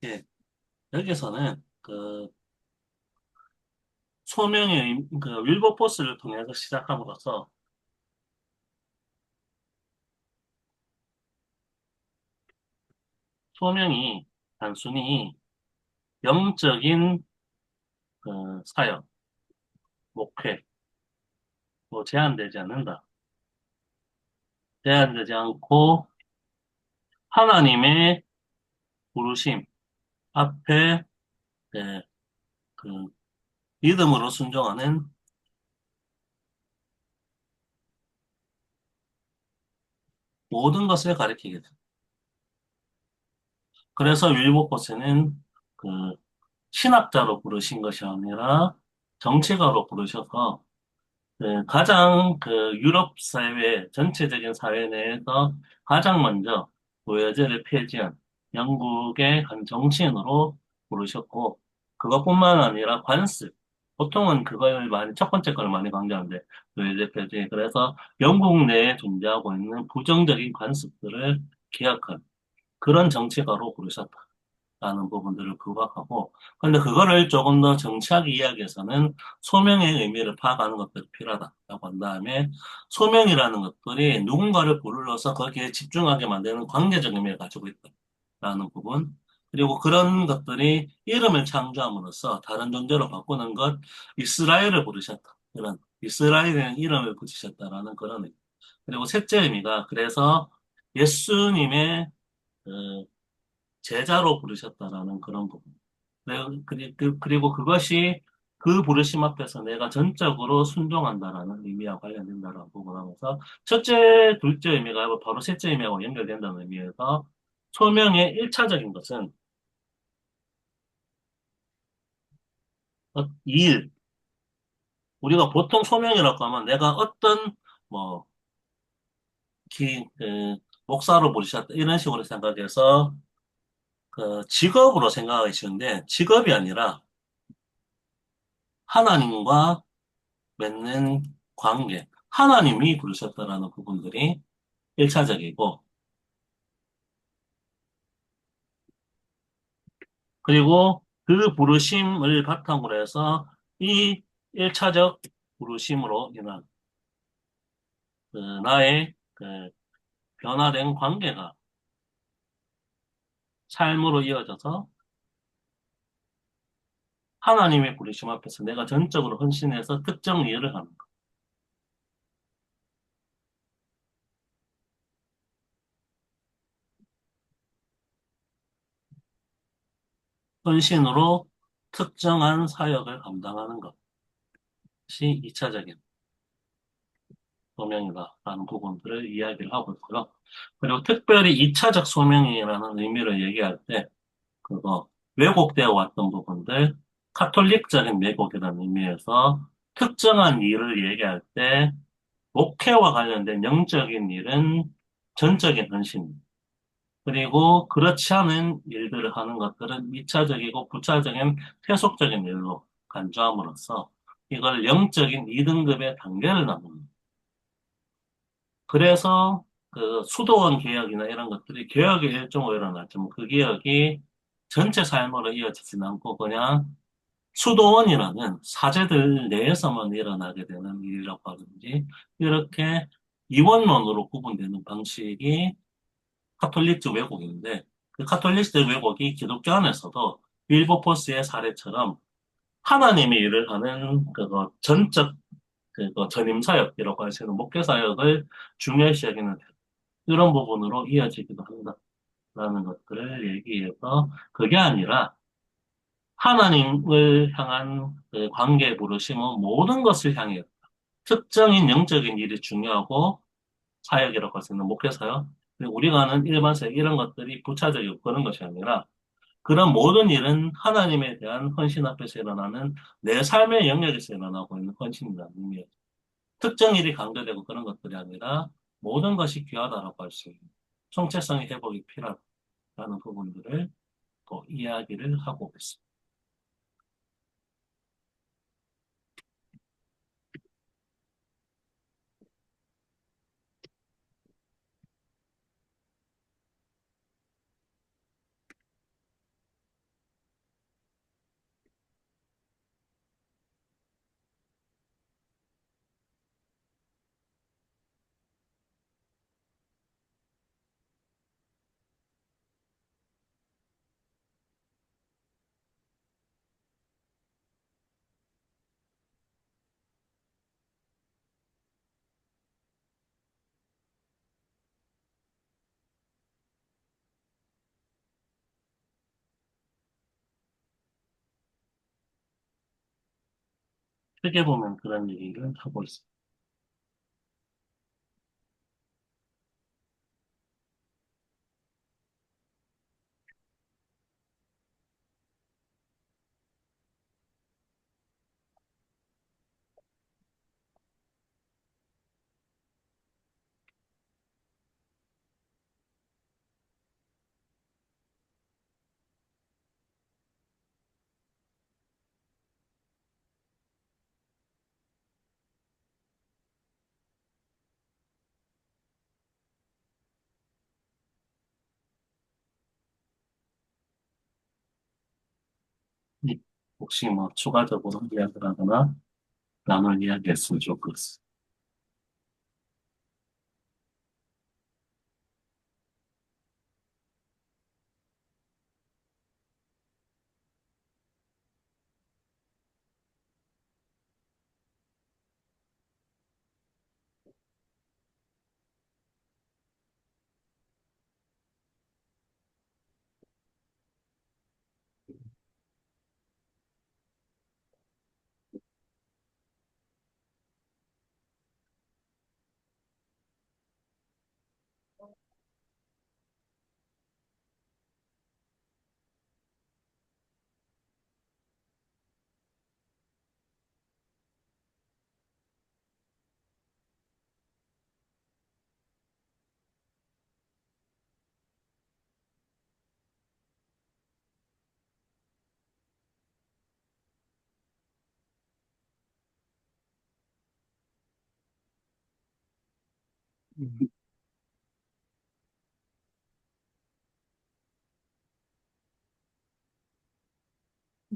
예, 여기서는 소명의 윌버포스를 통해서 시작함으로써 소명이 단순히 영적인 사역, 목회, 제한되지 않는다. 제한되지 않고 하나님의 부르심 앞에 예, 그 믿음으로 순종하는 모든 것을 가리키게 돼. 그래서 윌버포스는 그 신학자로 부르신 것이 아니라 정치가로 부르셔서 가장 유럽 사회, 전체적인 사회 내에서 가장 먼저 노예제를 폐지한 영국의 한 정치인으로 부르셨고, 그것뿐만 아니라 관습. 보통은 그걸 많이, 첫 번째 걸 많이 강조하는데, 노예제 폐지. 그래서 영국 내에 존재하고 있는 부정적인 관습들을 개혁한 그런 정치가로 부르셨다. 라는 부분들을 부각하고, 근데 그거를 조금 더 정치하게 이야기해서는 소명의 의미를 파악하는 것들이 필요하다라고 한 다음에, 소명이라는 것들이 누군가를 불러서 거기에 집중하게 만드는 관계적 의미를 가지고 있다라는 부분, 그리고 그런 것들이 이름을 창조함으로써 다른 존재로 바꾸는 것, 이스라엘을 부르셨다. 그런 이스라엘의 이름을 붙이셨다라는 그런 의미. 그리고 셋째 의미가 그래서 예수님의 그 제자로 부르셨다라는 그런 부분. 그리고 그것이 그 부르심 앞에서 내가 전적으로 순종한다라는 의미와 관련된다라는 부분을 하면서 첫째, 둘째 의미가 바로 셋째 의미하고 연결된다는 의미에서 소명의 일차적인 것은 일. 우리가 보통 소명이라고 하면 내가 어떤 뭐 목사로 부르셨다 이런 식으로 생각해서 직업으로 생각하기 쉬운데 직업이 아니라 하나님과 맺는 관계, 하나님이 부르셨다라는 부분들이 일차적이고, 그리고 그 부르심을 바탕으로 해서 이 일차적 부르심으로 인한 나의 변화된 관계가 삶으로 이어져서 하나님의 부르심 앞에서 내가 전적으로 헌신해서 특정 일을 하는 것. 헌신으로 특정한 사역을 감당하는 것이 이차적인 소명이다라는 부분들을 이야기를 하고 있고요. 그리고 특별히 2차적 소명이라는 의미를 얘기할 때, 왜곡되어 왔던 부분들, 카톨릭적인 왜곡이라는 의미에서 특정한 일을 얘기할 때, 목회와 관련된 영적인 일은 전적인 헌신, 그리고 그렇지 않은 일들을 하는 것들은 2차적이고 부차적인 세속적인 일로 간주함으로써 이걸 영적인 2등급의 단계를 나눕니다. 그래서 수도원 개혁이나 이런 것들이 개혁의 일종으로 일어났지만 그 개혁이 전체 삶으로 이어지진 않고 그냥 수도원이라는 사제들 내에서만 일어나게 되는 일이라고 하든지 이렇게 이원론으로 구분되는 방식이 카톨릭적 왜곡인데 그 카톨릭적 왜곡이 기독교 안에서도 윌버포스의 사례처럼 하나님의 일을 하는 전적 전임 사역이라고 할 수 있는 목회 사역을 중요시 여기는 이런 부분으로 이어지기도 한다라는 것들을 얘기해서 그게 아니라 하나님을 향한 관계 부르심은 모든 것을 향해 특정인 영적인 일이 중요하고 사역이라고 할 수 있는 목회 사역 그리고 우리가 하는 일반 사역 이런 것들이 부차적이고 그런 것이 아니라 그런 모든 일은 하나님에 대한 헌신 앞에서 일어나는 내 삶의 영역에서 일어나고 있는 헌신이라는 의미예요. 특정 일이 강조되고 그런 것들이 아니라 모든 것이 귀하다라고 할 수 있는 총체성의 회복이 필요하다는 부분들을 또 이야기를 하고 있습니다. 크게 보면 그런 얘기를 하고 있습니다. 이- 혹시 뭐 추가적으로 이야기를 하거나 남을 이야기했으면 좋겠습니다. 음,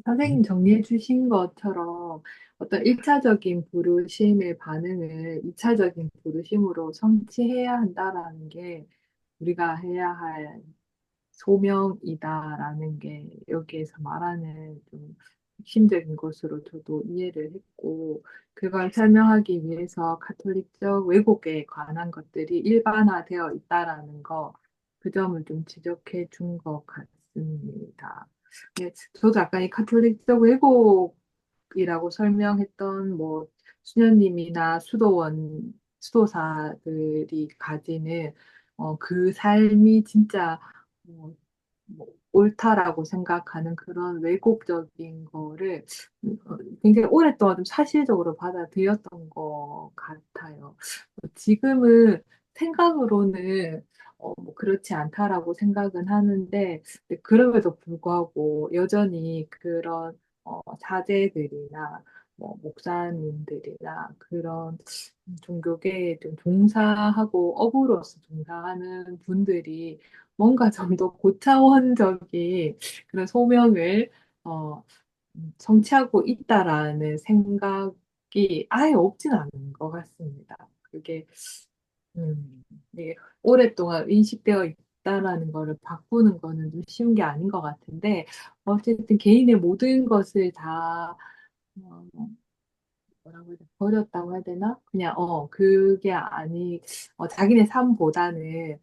선생님 정리해 주신 것처럼 어떤 1차적인 부르심의 반응을 2차적인 부르심으로 성취해야 한다라는 게 우리가 해야 할 소명이다라는 게 여기에서 말하는 좀 핵심적인 것으로 저도 이해를 했고, 그걸 설명하기 위해서 카톨릭적 왜곡에 관한 것들이 일반화되어 있다라는 거, 그 점을 좀 지적해 준 것 같습니다. 네, 저도 아까 이 카톨릭적 왜곡이라고 설명했던 뭐 수녀님이나 수도사들이 가지는 그 삶이 진짜 어, 뭐 옳다라고 생각하는 그런 왜곡적인 거를 굉장히 오랫동안 좀 사실적으로 받아들였던 것 같아요. 지금은 생각으로는 뭐 그렇지 않다라고 생각은 하는데 근데 그럼에도 불구하고 여전히 그런 사제들이나 뭐 목사님들이나 그런 종교계에 좀 종사하고 업으로서 종사하는 분들이 뭔가 좀 더 고차원적인 그런 소명을 어, 성취하고 있다라는 생각이 아예 없진 않은 것 같습니다. 그게 이게 오랫동안 인식되어 있다라는 거를 바꾸는 거는 좀 쉬운 게 아닌 것 같은데 어쨌든 개인의 모든 것을 다 어, 뭐라고 해야 돼? 버렸다고 해야 되나? 그냥 그게 아니 자기네 삶보다는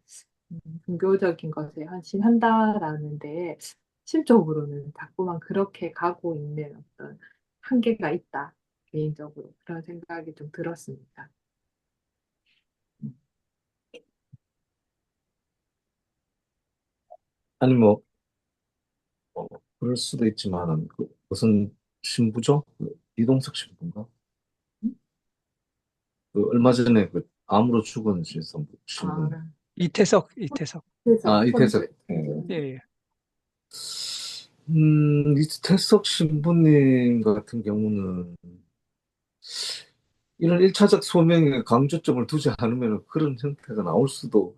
종교적인 것에 헌신한다라는데 심적으로는 자꾸만 그렇게 가고 있는 어떤 한계가 있다. 개인적으로 그런 생각이 좀 들었습니다. 아니 뭐 그럴 수도 있지만 그 무슨 신부죠? 그 이동석 신부인가? 그 얼마 전에 그 암으로 죽은 아, 신부. 이태석. 그래서 아 이태석. 예, 예. 이태석 신부님 같은 경우는 이런 일차적 소명에 강조점을 두지 않으면 그런 형태가 나올 수도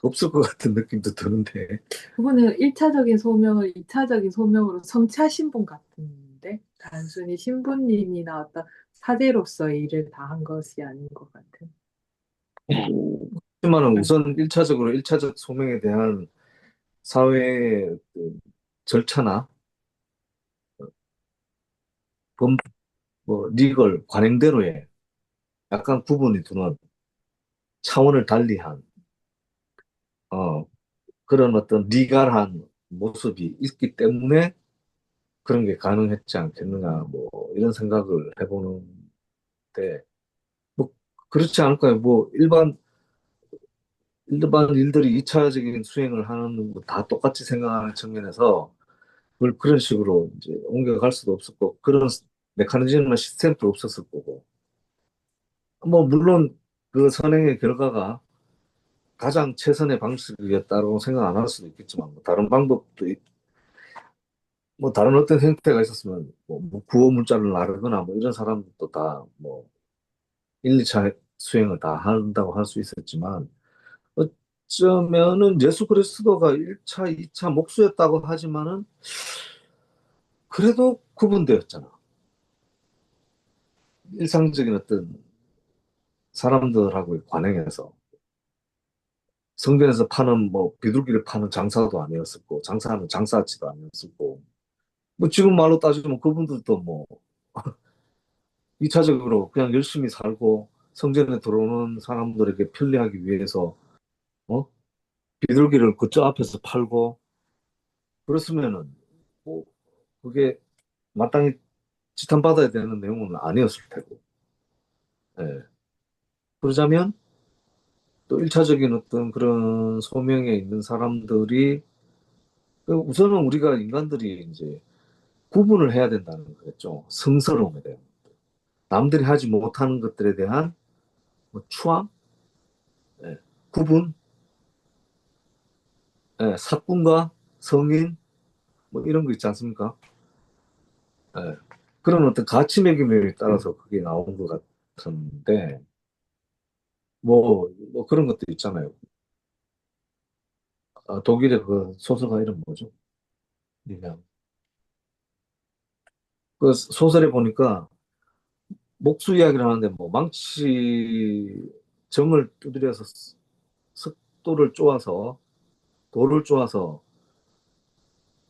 없을 것 같은 느낌도 드는데. 그분은 1차적인 소명을 2차적인 소명으로 성취하신 분 같은데 단순히 신부님이나 어떤 사제로서의 일을 다 한 것이 아닌 것 같은. 하지만은 우선 일차적으로 일차적 소명에 대한 사회의 그 절차나 법, 뭐, 리걸, 관행대로의 약간 구분이 두는 차원을 달리한, 어, 그런 어떤 리갈한 모습이 있기 때문에 그런 게 가능했지 않겠느냐, 뭐, 이런 생각을 해보는 건데, 뭐, 그렇지 않을까요? 뭐, 일반 일들이 2차적인 수행을 하는 거 다 똑같이 생각하는 측면에서 그걸 그런 식으로 이제 옮겨갈 수도 없었고, 그런 메커니즘이나 시스템도 없었을 거고. 뭐, 물론 그 선행의 결과가 가장 최선의 방식이었다고 생각 안 할 수도 있겠지만, 뭐 다른 방법도, 뭐 다른 어떤 형태가 있었으면, 뭐 구호 문자를 나르거나 뭐 이런 사람들도 다 뭐 1, 2차 수행을 다 한다고 할 수 있었지만, 어쩌면은 예수 그리스도가 1차, 2차 목수였다고 하지만은, 그래도 구분되었잖아. 일상적인 어떤 사람들하고의 관행에서. 성전에서 파는 뭐 비둘기를 파는 장사도 아니었었고, 장사하는 장사치도 아니었었고, 뭐 지금 말로 따지면 그분들도 뭐 2차적으로 그냥 열심히 살고 성전에 들어오는 사람들에게 편리하기 위해서 어? 비둘기를 그저 앞에서 팔고 그랬으면은 뭐 그게 마땅히 지탄받아야 되는 내용은 아니었을 테고. 예. 그러자면 또 1차적인 어떤 그런 소명에 있는 사람들이 우선은 우리가 인간들이 이제 구분을 해야 된다는 거겠죠. 성스러움에 대한. 남들이 하지 못하는 것들에 대한 뭐 추앙, 예, 구분, 예, 사꾼과 성인, 뭐 이런 거 있지 않습니까? 예, 그런 어떤 가치 매김에 따라서 그게 나온 것 같은데, 뭐 그런 것도 있잖아요. 아, 독일의 그 소설가 이름 뭐죠? 그냥 그 소설에 보니까 목수 이야기를 하는데 뭐 망치 정을 두드려서 석돌을 쪼아서 돌을 쪼아서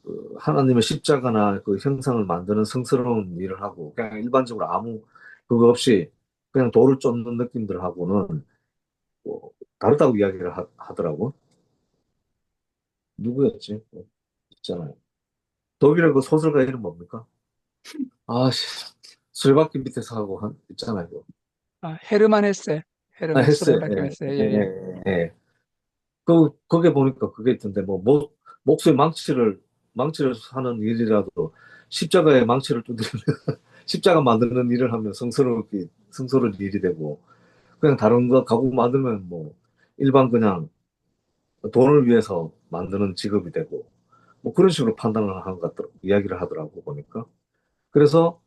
그 하나님의 십자가나 그 형상을 만드는 성스러운 일을 하고 그냥 일반적으로 아무 그거 없이 그냥 돌을 쫓는 느낌들하고는 뭐 다르다고 이야기를 하더라고. 누구였지? 있잖아요. 독일의 그 소설가 이름 뭡니까? 아, 수레바퀴 밑에서 하고 있잖아요. 아, 헤르만 헤세. 아, 헤르만 했어요. 소렌바크 예, 헤세. 예, 예, 예. 예. 예. 거기에 보니까 그게 있던데, 목수의 망치를 하는 일이라도 십자가에 망치를 두드리면, 십자가 만드는 일을 하면 성스러운 일이 되고, 그냥 다른 거 가구 만들면 뭐, 일반 그냥 돈을 위해서 만드는 직업이 되고, 뭐 그런 식으로 판단을 하는 것 같더라고, 이야기를 하더라고, 보니까. 그래서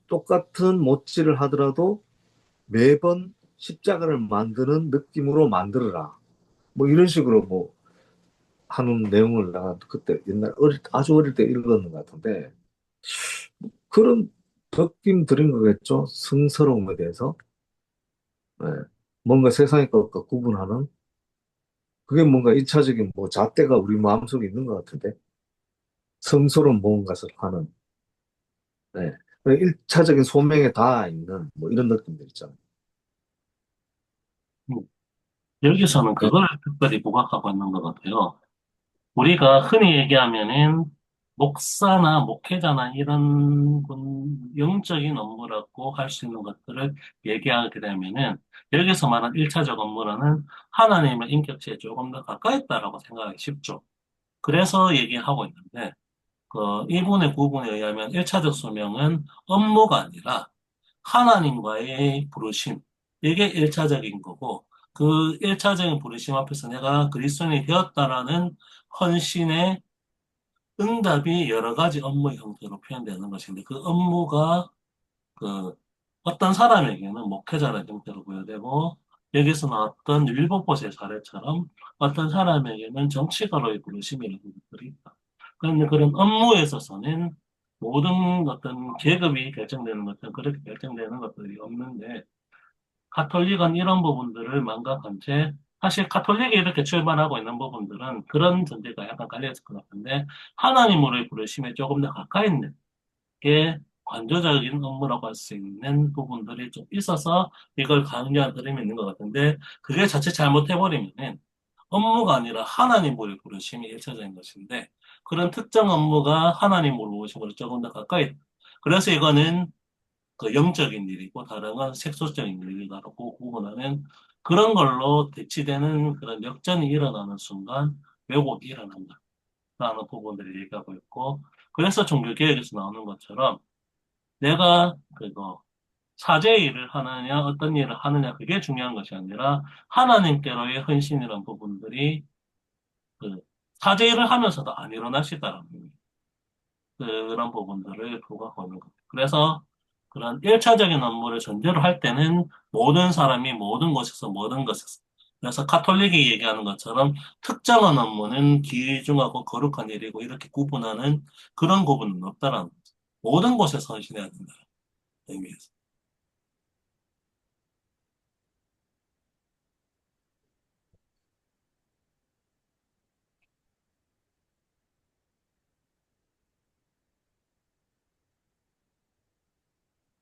똑같은 못질을 하더라도 매번 십자가를 만드는 느낌으로 만들어라. 뭐 이런 식으로 뭐 하는 내용을 내가 그때 아주 어릴 때 읽었는 것 같은데 그런 느낌 들은 거겠죠. 성스러움에 대해서. 네. 뭔가 세상의 것과 구분하는 그게 뭔가 일차적인 뭐 잣대가 우리 마음속에 있는 것 같은데 성스러운 무언가를 하는 네. 일차적인 소명에 다 있는 뭐 이런 느낌들 있잖아요. 음, 여기서는 네. 그걸 특별히 부각하고 있는 것 같아요. 우리가 흔히 얘기하면은 목사나 목회자나 이런 영적인 업무라고 할 수 있는 것들을 얘기하게 되면은 여기서 말한 일차적 업무라는 하나님의 인격체에 조금 더 가까이 있다라고 생각하기 쉽죠. 그래서 얘기하고 있는데 이분의 구분에 의하면 일차적 소명은 업무가 아니라 하나님과의 부르심. 이게 일차적인 거고 그 일차적인 부르심 앞에서 내가 그리스도인이 되었다라는 헌신의 응답이 여러 가지 업무의 형태로 표현되는 것인데 그 업무가 그 어떤 사람에게는 목회자라는 형태로 부여되고 여기서 나왔던 율법보세 사례처럼 어떤 사람에게는 정치가로의 부르심이라는 것들이 있다. 그런데 그런 업무에 있어서는 모든 어떤 계급이 결정되는 것은 그렇게 결정되는 것들이 없는데 가톨릭은 이런 부분들을 망각한 채 사실 가톨릭이 이렇게 출발하고 있는 부분들은 그런 전제가 약간 깔려있을 것 같은데 하나님으로의 부르심에 조금 더 가까이 있는 게 관조적인 업무라고 할 수 있는 부분들이 좀 있어서 이걸 강조한 흐름이 있는 것 같은데 그게 자칫 잘못해버리면은 업무가 아니라 하나님으로의 부르심이 일차적인 것인데 그런 특정 업무가 하나님으로 오심으로 조금 더 가까이 있다. 그래서 이거는 그 영적인 일이고 다른 건 seksu적인 일이라고 구분하는 그런 걸로 대치되는 그런 역전이 일어나는 순간 왜곡이 일어난다라는 부분들을 얘기하고 있고 그래서 종교개혁에서 나오는 것처럼 내가 그거 사제의 일을 하느냐 어떤 일을 하느냐 그게 중요한 것이 아니라 하나님께로의 헌신이라는 부분들이 그 사제 일을 하면서도 안 일어날 수 있다는 그런 부분들을 부각하는 겁니다. 그래서 그런 1차적인 업무를 전제로 할 때는 모든 사람이 모든 곳에서 모든 것에서 그래서 카톨릭이 얘기하는 것처럼 특정한 업무는 귀중하고 거룩한 일이고 이렇게 구분하는 그런 구분은 없다라는 거죠. 모든 곳에서 헌신해야 된다는 의미에서.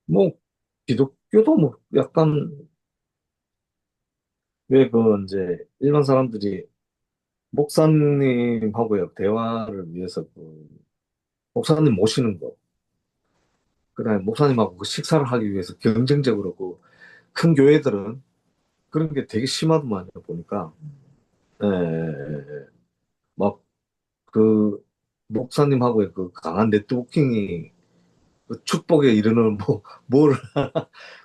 뭐 기독교도 뭐 약간 왜 그 이제 일반 사람들이 목사님하고요 대화를 위해서 그 목사님 모시는 거, 그다음에 목사님하고 그 식사를 하기 위해서 경쟁적으로 그 큰 교회들은 그런 게 되게 심하더만요 보니까. 예, 막 그 목사님하고의 그 강한 네트워킹이 그 축복에 이르는 뭐 뭘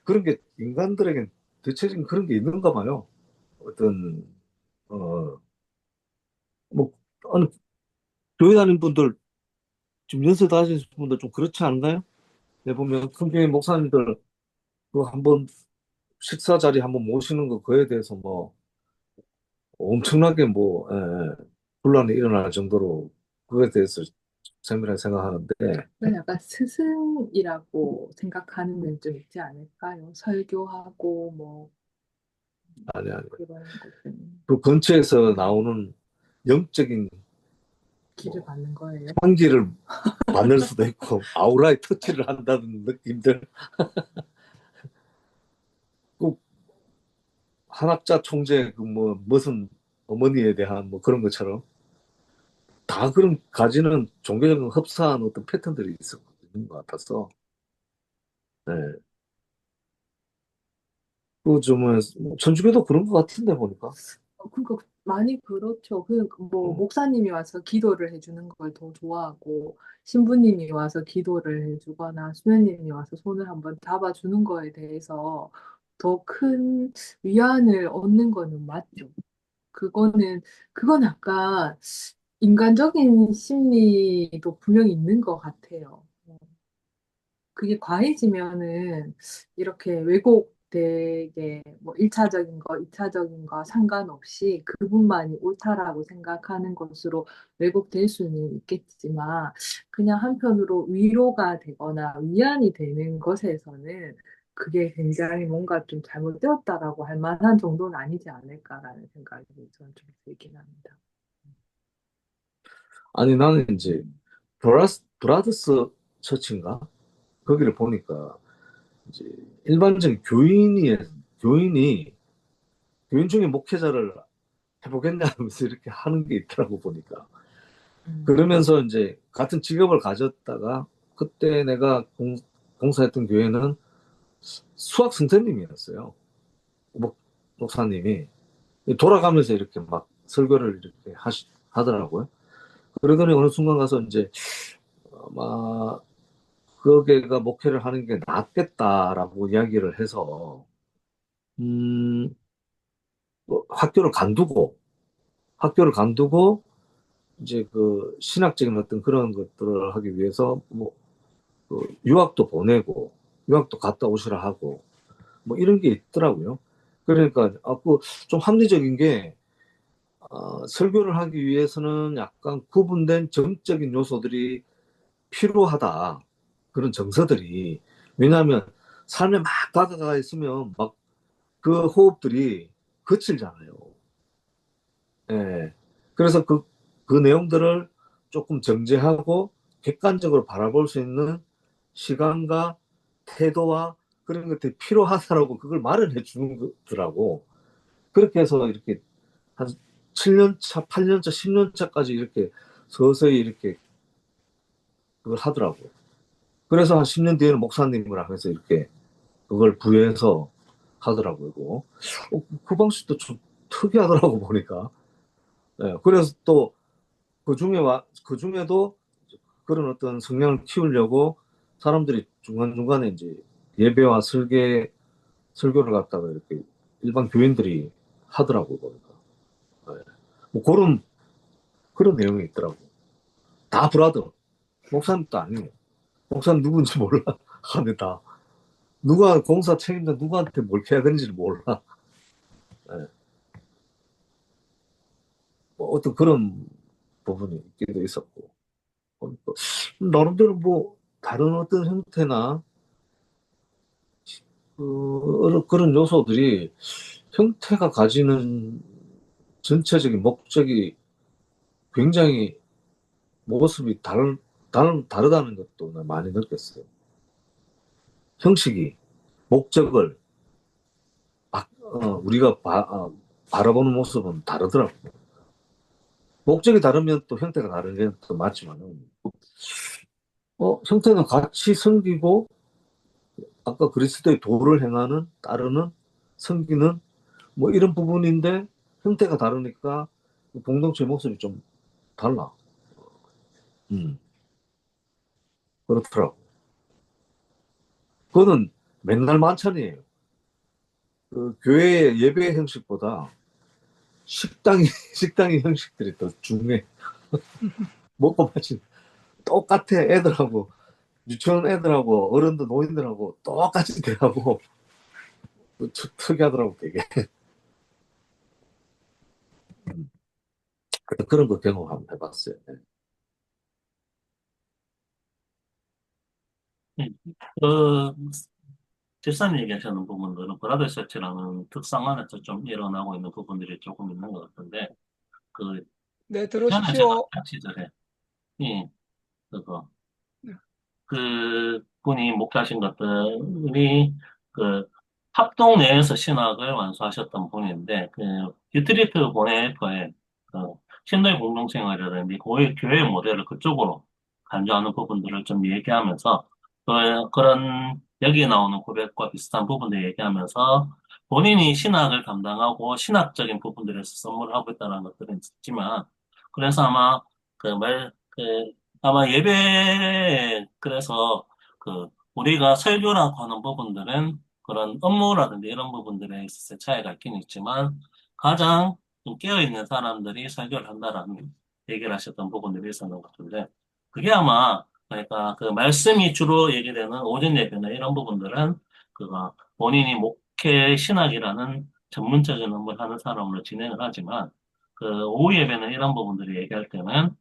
그런 게 인간들에겐 대체적인 그런 게 있는가 봐요. 어떤 어 뭐 아니 교회 다니는 분들 지금 연세 다 하신 분들 좀 그렇지 않나요? 내 보면 큰 교회 목사님들 그 한번 식사 자리 한번 모시는 거 그에 대해서 뭐 엄청나게 뭐 분란이 일어날 정도로 그거에 대해서 세밀하게 생각하는데. 그건 약간 스승이라고 생각하는 면 좀 있지 않을까요? 설교하고 뭐 아니 아니 그런 것들은 그 근처에서 나오는 영적인 길을 뭐 받는 거예요. 향기를 받을 수도 있고 아우라의 터치를 한다는 느낌들. 꼭 한학자 총재 그 뭐 무슨 어머니에 대한 뭐 그런 것처럼 다 그런 가지는 종교적인 흡사한 어떤 패턴들이 있는 것 같아서. 네. 그좀 천주교도 그런 것 같은데 보니까. 그러니까 많이 그렇죠. 뭐 어, 목사님이 와서 기도를 해주는 걸 더 좋아하고 신부님이 와서 기도를 해주거나 수녀님이 와서 손을 한번 잡아주는 거에 대해서 더 큰 위안을 얻는 거는 맞죠. 그거는 그건 약간 인간적인 심리도 분명히 있는 것 같아요. 그게 과해지면은 이렇게 왜곡되게 뭐 1차적인 거, 2차적인 거 상관없이 그분만이 옳다라고 생각하는 것으로 왜곡될 수는 있겠지만 그냥 한편으로 위로가 되거나 위안이 되는 것에서는 그게 굉장히 뭔가 좀 잘못되었다라고 할 만한 정도는 아니지 않을까라는 생각이 저는 좀 들긴 합니다. 아니 나는 이제 브라더스 처치인가 거기를 보니까 이제 일반적인 교인이 교인 중에 목회자를 해보겠냐 하면서 이렇게 하는 게 있더라고 보니까. 음. 그러면서 이제 같은 직업을 가졌다가 그때 내가 공사했던 교회는 수학 선생님이었어요. 목, 목사님이 돌아가면서 이렇게 막 설교를 이렇게 하더라고요. 그러더니 어느 순간 가서 이제 아마 그 교회가 목회를 하는 게 낫겠다라고 이야기를 해서 음, 뭐 학교를 간두고 이제 그 신학적인 어떤 그런 것들을 하기 위해서 뭐 그 유학도 보내고 유학도 갔다 오시라 하고 뭐 이런 게 있더라고요. 그러니까 좀 합리적인 게 설교를 하기 위해서는 약간 구분된 정적인 요소들이 필요하다. 그런 정서들이. 왜냐하면 삶에 막 다가가 있으면 막 그 호흡들이 거칠잖아요. 예. 그래서 그 내용들을 조금 정제하고 객관적으로 바라볼 수 있는 시간과 태도와 그런 것들이 필요하다라고 그걸 마련해 주는 거더라고. 그렇게 해서 이렇게 한 7년 차, 8년 차, 10년 차까지 이렇게 서서히 이렇게 그걸 하더라고. 그래서 한 10년 뒤에는 목사님을 하면서 이렇게 그걸 부여해서 하더라고요. 그거. 그 방식도 좀 특이하더라고 보니까. 예, 그래서 또 그 중에도 그런 어떤 성향을 키우려고 사람들이 중간중간에 이제 예배와 설교를 갖다가 이렇게 일반 교인들이 하더라고요, 보니까. 예. 뭐 그런 내용이 있더라고. 다 브라더. 목사님도 아니에요. 목사님 누군지 몰라. 하면 다. 누가 공사 책임자 누구한테 뭘 해야 되는지를 몰라. 예. 뭐 어떤 그런 부분이 있기도 있었고. 또 나름대로 뭐 다른 어떤 형태나 그런 요소들이 형태가 가지는 전체적인 목적이 굉장히 모습이 다르다는 것도 나 많이 느꼈어요. 형식이 목적을 우리가 바라보는 모습은 다르더라고요. 목적이 다르면 또 형태가 다른 게 또 맞지만은 형태는 같이 섬기고 아까 그리스도의 도를 행하는 따르는 섬기는 뭐 이런 부분인데 형태가 다르니까 공동체 모습이 좀 달라. 음, 그렇더라고. 그거는 맨날 만찬이에요. 그 교회의 예배 형식보다 식당이 식당의 형식들이 더 중요해. 먹고 마신 똑같아. 애들하고 유치원 애들하고 어른들 노인들하고 똑같이 대하고 특이하더라고 되게. 그런 거 경험 한번 해봤어요. 네. 예. 그, 집사님 얘기하시는 부분들은 브라더 세치라는 특성 안에서 좀 일어나고 있는 부분들이 조금 있는 것 같은데, 그, 네, 전에 제가 들어오십시오. 학 시절에, 예, 그거, 네, 그 분이 목회하신 것들이 그 합동 내에서 신학을 완수하셨던 분인데 그 디트리트 보네퍼의 그 신도의 공동생활이라든지 교회 모델을 그쪽으로 간주하는 부분들을 좀 얘기하면서 그런 여기에 나오는 고백과 비슷한 부분들 얘기하면서 본인이 신학을 담당하고 신학적인 부분들에서 선물을 하고 있다는 것들은 있지만 그래서 아마 그 아마 예배, 그래서 그, 우리가 설교라고 하는 부분들은 그런 업무라든지 이런 부분들에 있어서 차이가 있긴 있지만 가장 좀 깨어있는 사람들이 설교를 한다라는 얘기를 하셨던 부분들이 있었는 것 같은데 그게 아마 그러니까 그 말씀이 주로 얘기되는 오전 예배나 이런 부분들은 그가 본인이 목회 신학이라는 전문적인 업무를 하는 사람으로 진행을 하지만 그 오후 예배는 이런 부분들을 얘기할 때는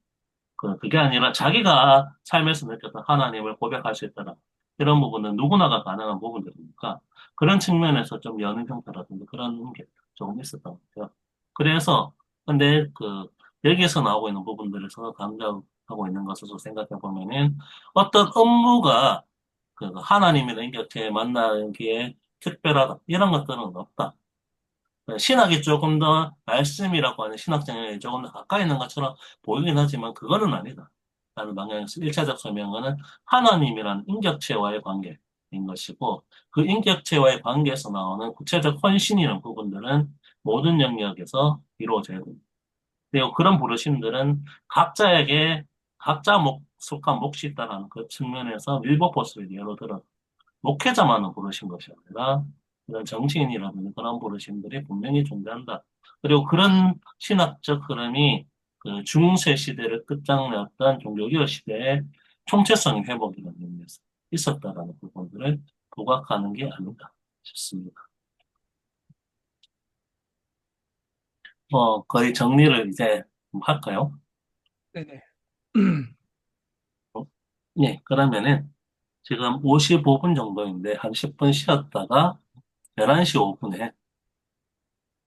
그게 아니라 자기가 삶에서 느꼈던 하나님을 고백할 수 있다는 이런 부분은 누구나가 가능한 부분들이니까 그런 측면에서 좀 여는 형태라든지 그런 게 조금 있었던 것 같아요. 그래서 근데 여기에서 나오고 있는 부분들에서 강조하고 있는 것을 생각해 보면은 어떤 업무가 하나님이랑 이렇게 만나기에 특별하다 이런 것들은 없다. 신학이 조금 더 말씀이라고 하는 신학장에 조금 더 가까이 있는 것처럼 보이긴 하지만 그거는 아니다. 라는 방향에서 1차적 설명은 하나님이라는 인격체와의 관계인 것이고 그 인격체와의 관계에서 나오는 구체적 헌신이라는 부분들은 모든 영역에서 이루어져야 됩니다. 그리고 그런 부르심들은 각자에게 각자 속한 몫이 있다는 그 측면에서 밀버포스를 예로 들어 목회자만을 부르신 것이 아니라 이런 정치인이라든지 그런 부르심들이 분명히 존재한다. 그리고 그런 신학적 흐름이 그 중세 시대를 끝장내었던 종교개혁 시대의 총체성 회복이라는 의미에서 있었다라는 부분들을 부각하는 게 아닌가 싶습니다. 거의 정리를 이제 좀 할까요? 네네. 네, 그러면은 지금 55분 정도인데 한 10분 쉬었다가 11시 5분에